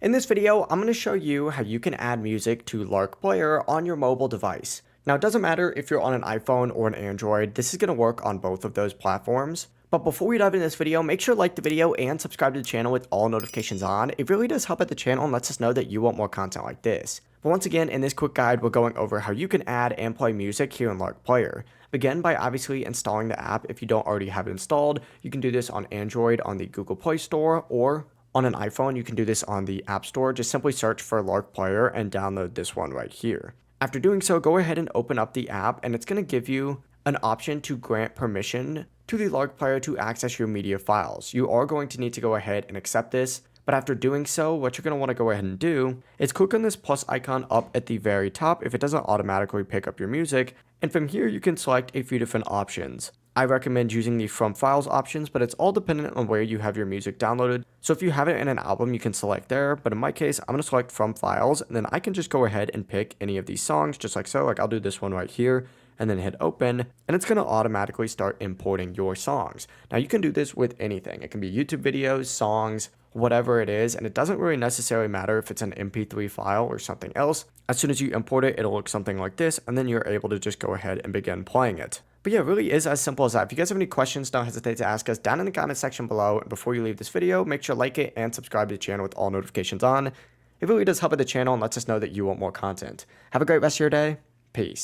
In this video, I'm going to show you how you can add music to Lark Player on your mobile device. Now, it doesn't matter if you're on an iPhone or an Android, this is going to work on both of those platforms. But before we dive into this video, make sure to like the video and subscribe to the channel with all notifications on. It really does help out the channel and lets us know that you want more content like this. But once again, in this quick guide, we're going over how you can add and play music here in Lark Player. Begin by obviously installing the app if you don't already have it installed. You can do this on Android on the Google Play Store, or on an iPhone, you can do this on the App Store. Just simply search for Lark Player and download this one right here. After doing so, go ahead and open up the app, and it's going to give you an option to grant permission to the Lark Player to access your media files. You are going to need to go ahead and accept this, but after doing so, what you're going to want to go ahead and do is click on this plus icon up at the very top if it doesn't automatically pick up your music, and from here you can select a few different options. I recommend using the From Files options, but it's all dependent on where you have your music downloaded. So if you have it in an album, you can select there, but in my case, I'm going to select From Files, and then I can just go ahead and pick any of these songs, just like so. Like I'll do this one right here, and then hit open, and it's going to automatically start importing your songs. Now you can do this with anything. It can be YouTube videos, songs, whatever it is, and it doesn't really necessarily matter if it's an MP3 file or something else. As soon as you import it, it'll look something like this, and then you're able to just go ahead and begin playing it. But yeah, it really is as simple as that. If you guys have any questions, don't hesitate to ask us down in the comment section below. And before you leave this video, make sure to like it and subscribe to the channel with all notifications on. It really does help out the channel and lets us know that you want more content. Have a great rest of your day. Peace.